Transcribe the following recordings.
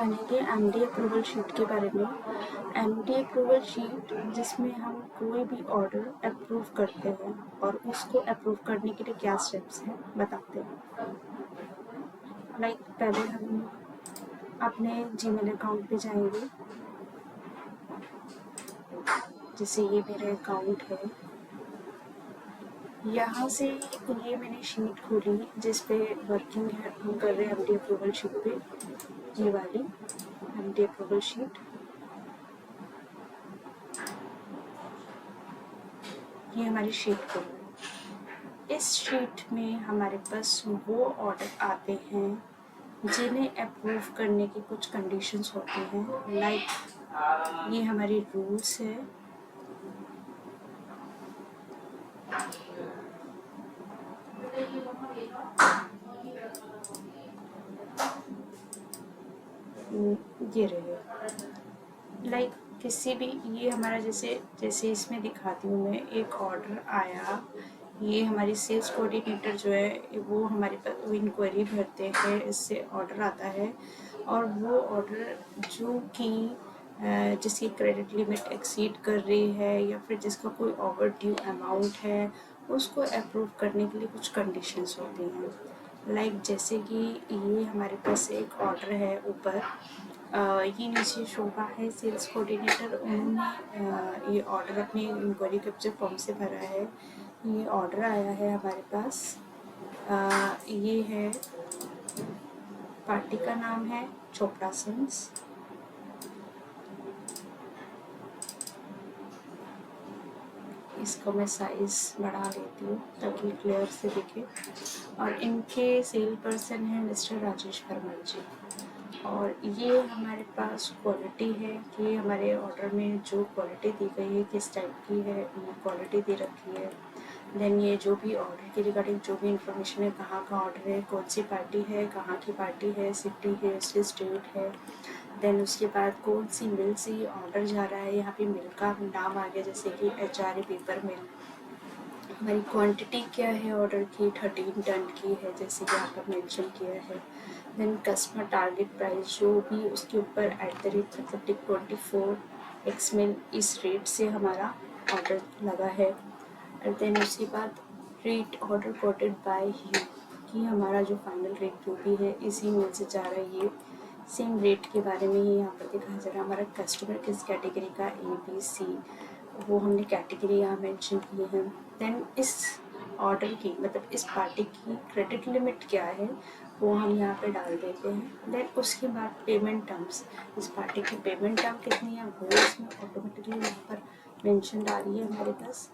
जानेंगे MD approval sheet के बारे में। एमडी अप्रूवल शीट जिसमें हम कोई भी ऑर्डर अप्रूव करते हैं और उसको अप्रूव करने के लिए क्या स्टेप्स हैं बताते हैं। पहले हम अपने जीमेल अकाउंट पे जाएंगे, जैसे ये मेरा अकाउंट है। यहाँ से ये मैंने शीट खोली जिस पे वर्किंग है, हम कर रहे हैं एमडी अप्रूवल शीट पे, ये वाली एमडी अप्रूवल शीट। ये हमारी शीट खोली। इस शीट में हमारे पास वो ऑर्डर आते हैं जिन्हें अप्रूव करने की कुछ कंडीशंस होती हैं। ये हमारी रूल्स है। ये रहे किसी भी, ये हमारा जैसे इसमें दिखाती हूँ मैं, एक ऑर्डर आया। ये हमारी सेल्स कोऑर्डिनेटर जो है वो हमारे पास वो इंक्वायरी भरते हैं, इससे ऑर्डर आता है। और वो ऑर्डर जो कि जिसकी क्रेडिट लिमिट एक्सीड कर रही है या फिर जिसका कोई ओवर ड्यू अमाउंट है, उसको अप्रूव करने के लिए कुछ कंडीशंस होती हैं। जैसे कि ये हमारे पास एक ऑर्डर है ऊपर, ये नीचे शोभा है सेल्स कोऑर्डिनेटर, उन्होंने ये ऑर्डर अपनी इंक्वायरी कैप्चर फॉर्म से भरा है। ये ऑर्डर आया है हमारे पास। ये है, पार्टी का नाम है चोपड़ा सन्स। इसको मैं साइज बढ़ा लेती हूँ ताकि क्लियर से दिखे। और इनके सेल पर्सन है मिस्टर राजेश परमार जी। और ये हमारे पास क्वालिटी है कि हमारे ऑर्डर में जो क्वालिटी दी गई है किस टाइप की है, ये क्वालिटी दे रखी है। देन ये जो भी ऑर्डर के रिगार्डिंग जो भी इंफॉर्मेशन है, कहाँ का ऑर्डर है, कौन सी पार्टी है, कहाँ की पार्टी है, सिटी है, उसकी स्टेट है। देन उसके बाद कौन सी मिल से ये ऑर्डर जा रहा है, यहाँ पे मिल का नाम आ गया जैसे कि HRA पेपर मिल। हमारी क्वांटिटी क्या है ऑर्डर की, 13 टन की है जैसे कि यहाँ पर मेंशन किया है। देन कस्टमर टारगेट प्राइस जो भी उसके ऊपर @24 एक्समेल इस रेट से हमारा ऑर्डर लगा है। और देन उसके बाद rate order quoted by you, कि हमारा जो फाइनल रेट जो भी है इसी मेल से जा रहा है। ये सेम रेट के बारे में ही यहाँ पर दिखाया जा रहा है। हमारा कस्टमर किस कैटेगरी का, ABC, वो हमने कैटेगरी यहाँ मेंशन की है। देन इस ऑर्डर की मतलब इस पार्टी की क्रेडिट लिमिट क्या है वो हम यहाँ पे डाल देते हैं। देन उसके बाद पेमेंट टर्म्स, इस पार्टी की पेमेंट टर्म कितनी है वो इसमें ऑटोमेटिकली यहाँ पर मेंशन आ रही है हमारे पास।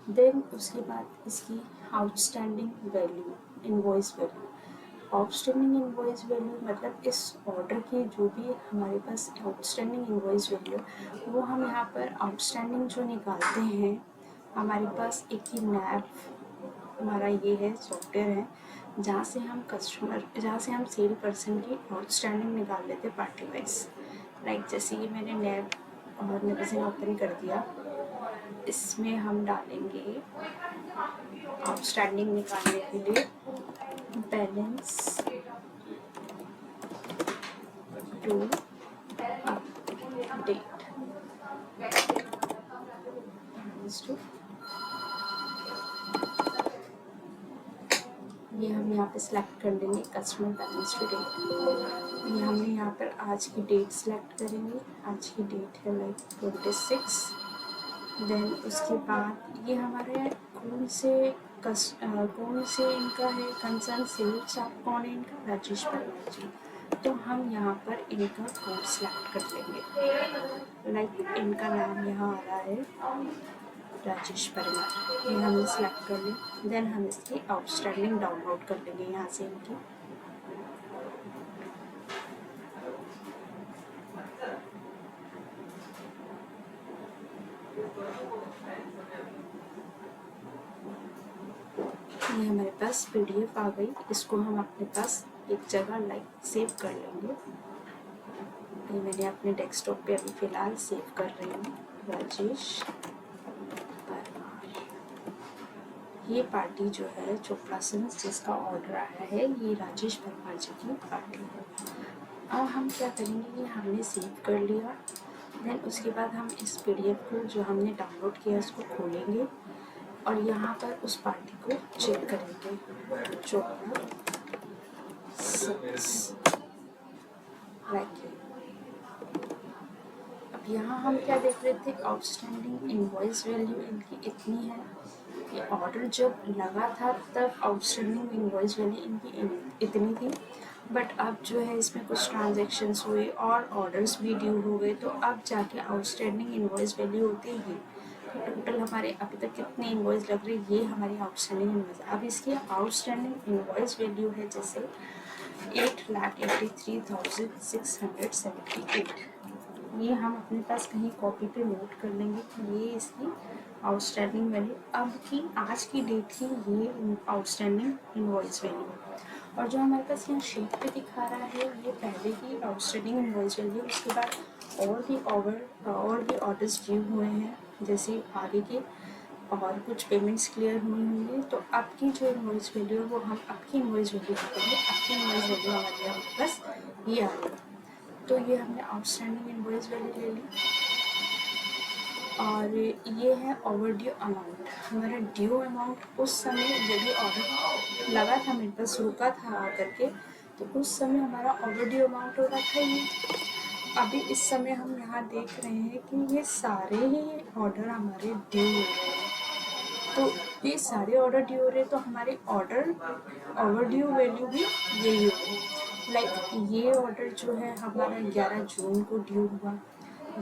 देन उसके बाद इसकी outstanding value, invoice value. Outstanding invoice value मतलब इस ऑर्डर की जो भी हमारे पास आउटस्टैंडिंग इनवॉइस वैल्यू, वो हम यहाँ पर आउटस्टैंडिंग जो निकालते हैं, हमारे पास एक ही नैब हमारा ये है सॉफ्टवेयर है जहाँ से हम सेल पर्सन की आउटस्टैंडिंग निकाल लेते पार्टी वाइज। जैसे ये मैंने नैब और मैगजीन ओपन कर दिया, इसमें हम डालेंगे आउटस्टैंडिंग निकालने के लिए बैलेंस टू अपडेट। ये हम यहाँ पे सिलेक्ट कर लेंगे कस्टमर बैलेंस टू डेट। ये हमने यहाँ पर आज की डेट सिलेक्ट करेंगे, आज की डेट है 26। देन उसके बाद ये हमारे कौन से इनका है कंसर्न, सेल्स आप कौन है इनका, राजेश परमार जी। तो हम यहाँ पर इनका कोड सिलेक्ट कर लेंगे। इनका नाम यहाँ आ रहा है राजेश परमार, ये हमने सिलेक्ट कर लिया। देन हम इसकी आउटस्टैंडिंग डाउनलोड कर लेंगे यहाँ से इनकी। ये हमारे पास PDF आ गई, इसको हम अपने पास एक जगह सेव कर लेंगे। ये मैंने अपने डेस्कटॉप पे अभी फ़िलहाल सेव कर रही हूँ, राजेश परमार। ये पार्टी जो है चोपड़ा सन्स जिसका ऑर्डर आया है, ये राजेश परमार जी की पार्टी है। अब हम क्या करेंगे, ये हमने सेव कर लिया। देन उसके बाद हम इस पीडीएफ को जो हमने डाउनलोड किया उसको खोलेंगे और यहाँ पर उस पार्टी को चेक करेंगे जो अब यहाँ हम क्या देख रहे थे, आउटस्टैंडिंग इनवॉइस वैल्यू इनकी इतनी है। ये ऑर्डर जब लगा था तब आउटस्टैंडिंग इनवॉइस वैल्यू इनकी इतनी थी, बट अब जो है इसमें कुछ ट्रांजैक्शंस हुए और ऑर्डर्स भी ड्यू हो गए, तो अब जाके आउटस्टैंडिंग इनवॉइस वैल्यू होती है। तो टोटल हमारे अभी तक कितनी इनवॉइस लग रही है, ये हमारी आउटस्टैंडिंग इनवॉइस। अब इसकी आउटस्टैंडिंग इनवॉइस वैल्यू है जैसे 8,83,678। ये हम अपने पास कहीं कॉपी पे नोट कर लेंगे कि ये इसकी आउटस्टैंडिंग वैल्यू अब की आज की डेट की ये आउटस्टैंडिंग इनवॉइस वैल्यू। और जो हमारे पास यहाँ शीट पे दिखा रहा है ये पहले की आउटस्टैंडिंग इनवॉइस वैल्यू। उसके बाद और भी ऑर्डर्स ड्यू हुए हैं जैसे आगे के, और कुछ पेमेंट्स क्लियर हुई होंगी। तो आपकी जो इनवॉइस वैल्यू है वो हम आपकी इनवॉइस वैल्यू करेंगे। आपकी इनवॉइस वैल्यू हमारे पास ये आ रही है। तो ये हमने आउटस्टैंडिंग इनवॉइस वैल्यू ले ली। और ये है ओवर ड्यू अमाउंट। हमारा ड्यू अमाउंट उस समय जब ये ऑर्डर लगा था मेरे पास, रुका था आकर के, तो उस समय हमारा ओवर ड्यू अमाउंट हो रहा था ये। अभी इस समय हम यहाँ देख रहे हैं कि ये सारे ही ऑर्डर हमारे ड्यू हो रहे हैं। तो ये सारे ऑर्डर ड्यू हो रहे हैं, तो हमारे ऑर्डर ओवर ड्यू वैल्यू भी यही होगी। लाइक ये ऑर्डर जो है हमारा 11 जून को ड्यू हुआ,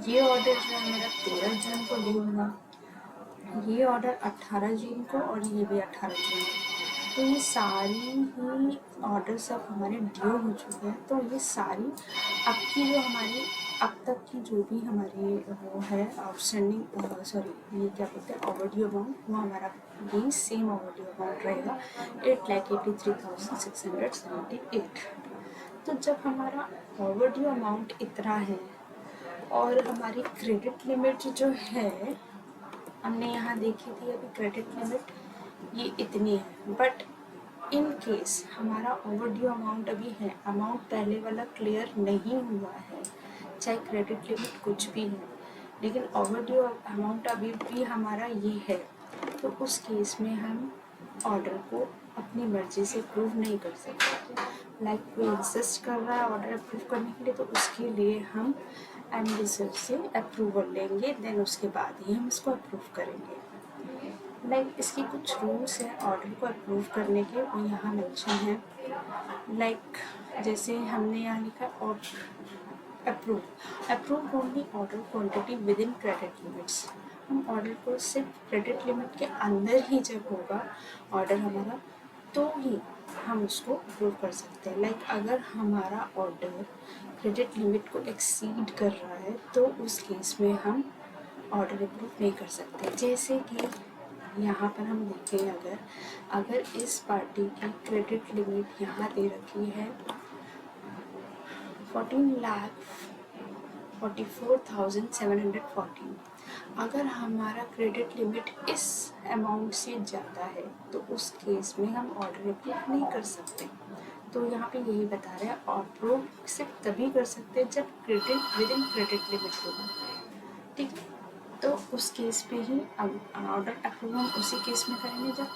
ये ऑर्डर जो है हमारा 13 जून को ड्यू हुआ, ये ऑर्डर 18 जून को, और ये भी 18 जून को। तो ये सारी ही ऑर्डर सब हमारे ड्यू हो चुके हैं। तो ये सारी अब की जो हमारी अब तक की जो भी हमारी वो है आउटस्टैंडिंग, सॉरी ये क्या बोलते हैं ओवर ड्यू अमाउंट, वो हमारा भी सेम ओवर ड्यू अमाउंट रहेगा 8,83,678। तो जब हमारा ओवर ड्यू अमाउंट इतना है और हमारी क्रेडिट लिमिट जो है हमने यहाँ देखी थी अभी, क्रेडिट लिमिट ये इतनी है, बट इन केस हमारा ओवर ड्यू अमाउंट अभी है, अमाउंट पहले वाला क्लियर नहीं हुआ है, चाहे क्रेडिट लिमिट कुछ भी है, लेकिन ओवर ड्यू अमाउंट अभी भी हमारा ये है, तो उस केस में हम ऑर्डर को अपनी मर्जी से अप्रूव नहीं कर सकते। लाइक कोई इंसिस्ट कर रहा है ऑर्डर अप्रूव करने के लिए, तो उसके लिए हम एमडी सर से अप्रूवल लेंगे, देन उसके बाद ही हम इसको अप्रूव करेंगे। लाइक इसके कुछ रूल्स हैं ऑर्डर को अप्रूव करने के, वो यहाँ मेंशन है। लाइक जैसे हमने यहाँ लिखा और approve only order quantity with in credit limits. हम ऑर्डर को सिर्फ क्रेडिट लिमिट के अंदर ही जब होगा ऑर्डर हमारा, तो ही हम उसको अप्रूव कर सकते हैं। लाइक अगर हमारा ऑर्डर क्रेडिट लिमिट को एक्सीड कर रहा है तो उस केस में हम ऑर्डर अप्रूव नहीं कर सकते। जैसे कि यहाँ पर हम देखें, अगर इस पार्टी की क्रेडिट लिमिट यहाँ दे रखी है 14,44,714, अगर हमारा क्रेडिट लिमिट इस अमाउंट से ज़्यादा है तो उस केस में हम ऑर्डर अप्रूव नहीं कर सकते। तो यहाँ पे यही बता रहे हैं अप्रूव सिर्फ तभी कर सकते हैं जब credit with in credit limit होगा, ठीक है। तो उस केस पे ही ऑर्डर अप्रूव हम उसी केस में करेंगे जब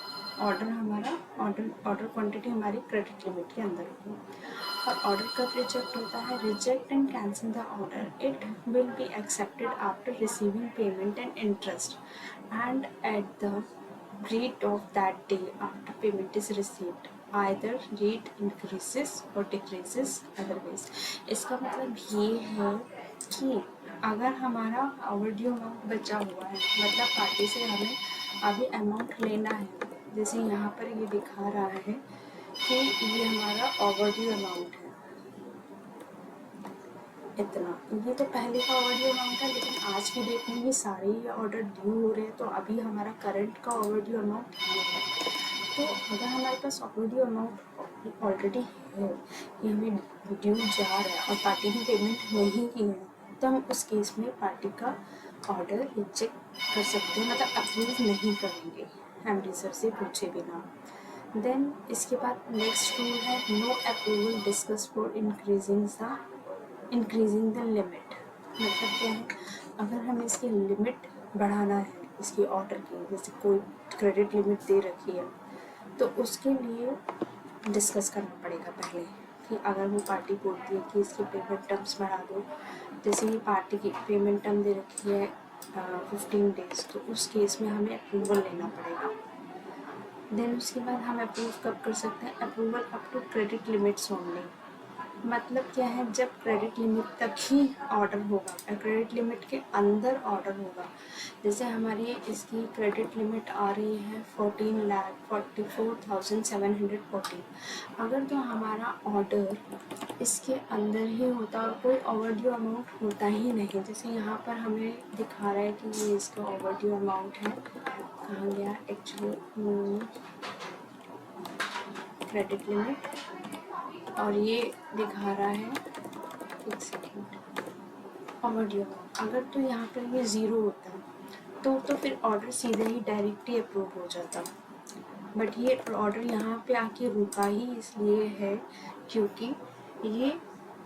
ऑर्डर क्वांटिटी हमारी क्रेडिट लिमिट के अंदर होगी। और ऑर्डर कब रिजेक्ट होता है, reject and cancel the order, it will be accepted after receiving payment and interest and at the rate of that day after payment is received, either rate increases or decreases otherwise। इसका मतलब ये है कि अगर हमारा overdue amount बचा हुआ है, मतलब पार्टी से हमें अभी अमाउंट लेना है, जैसे यहाँ पर ये दिखा रहा है कि ये हमारा ओवरड्यू अमाउंट है इतना, ये तो पहले का ओवरड्यू अमाउंट है, लेकिन आज की डेट में ये सारे ही ऑर्डर ड्यू हो रहे हैं, तो अभी हमारा करंट का ओवरड्यू अमाउंट ये है। तो अगर हमारे पास ओवरड्यू अमाउंट ऑलरेडी है, ये हमें ड्यू जा रहा है और पार्टी ने पेमेंट नहीं की है, तो हम उस केस में पार्टी का ऑर्डर रिजेक्ट कर सकते हैं, मतलब अप्रूव नहीं करेंगे एमडी सर से पूछे बिना। देन इसके बाद नेक्स्ट रूल है no approval discuss for increasing the increasing the limit, मतलब क्या है, अगर हमें इसकी लिमिट बढ़ाना है इसकी ऑर्डर की, जैसे कोई क्रेडिट लिमिट दे रखी है तो उसके लिए डिस्कस करना पड़ेगा पहले कि अगर वो पार्टी बोलती है कि इसकी पेमेंट टर्म्स बढ़ा दो, जैसे ये पार्टी की पेमेंट टर्म दे रखी है 15 डेज़, तो उस केस में हमें अप्रूवल लेना पड़ेगा। देन उसके बाद हम अप्रूव कब कर सकते हैं, approval up to credit limits only, मतलब क्या है, जब क्रेडिट लिमिट तक ही ऑर्डर होगा, क्रेडिट लिमिट के अंदर ऑर्डर होगा। जैसे हमारी इसकी क्रेडिट लिमिट आ रही है 14,44,714, अगर तो हमारा ऑर्डर इसके अंदर ही होता और कोई ओवरड्यू अमाउंट होता ही नहीं, जैसे यहाँ पर हमें दिखा रहा है कि ये इसका ओवरड्यू अमाउंट है, कहाँ गया एक्चुअली क्रेडिट लिमिट, और ये दिखा रहा है, एक सेकेंड, ओवरड्यू अमाउंट, अगर तो यहाँ पर ये ज़ीरो होता तो फिर ऑर्डर सीधे ही डायरेक्टली अप्रूव हो जाता, बट ये ऑर्डर यहाँ पे आके रुका ही इसलिए है क्योंकि ये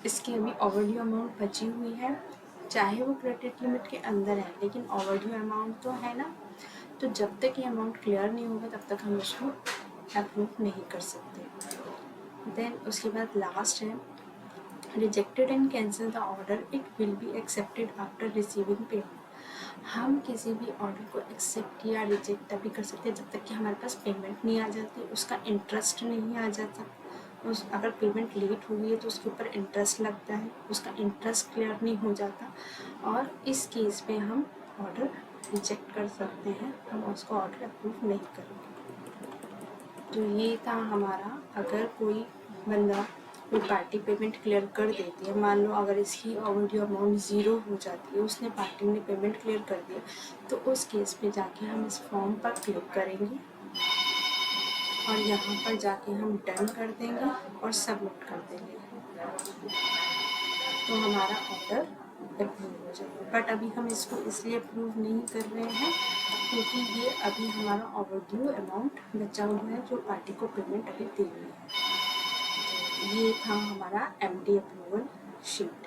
इसकी अभी ओवरड्यू अमाउंट बची हुई है, चाहे वो क्रेडिट लिमिट के अंदर है लेकिन ओवरड्यू अमाउंट तो है ना, तो जब तक ये अमाउंट क्लियर नहीं होगा तब तक हम उसको अप्रूव नहीं कर सकते। देन उसके बाद लास्ट है rejected and cancel the order, it will be accepted after receiving payment. हम किसी भी ऑर्डर को एक्सेप्ट या रिजेक्ट तभी कर सकते हैं जब तक कि हमारे पास पेमेंट नहीं आ जाती, उसका इंटरेस्ट नहीं आ जाता, उस अगर पेमेंट लेट हो गई है तो उसके ऊपर इंटरेस्ट लगता है, उसका इंटरेस्ट क्लियर नहीं हो जाता, और इस केस में हम ऑर्डर रिजेक्ट कर सकते हैं, हम उसको ऑर्डर अप्रूव नहीं करेंगे। तो ये था हमारा, अगर कोई बंदा कोई पार्टी पेमेंट क्लियर कर देती है, मान लो अगर इसकी ओवरड्यू अमाउंट ज़ीरो हो जाती है, उसने पार्टी ने पेमेंट क्लियर कर दिया, तो उस केस में जाके हम इस फॉर्म पर क्लिक करेंगे और यहाँ पर जाके हम डन कर देंगे और सबमिट कर देंगे, तो हमारा ऑर्डर अप्रूव हो जाएगा। बट अभी हम इसको इसलिए अप्रूव नहीं कर रहे हैं क्योंकि ये अभी हमारा ओवरड्यू अमाउंट बचा हुआ है जो पार्टी को पेमेंट अभी देनी है। ये था हमारा MD अप्रूवल शीट।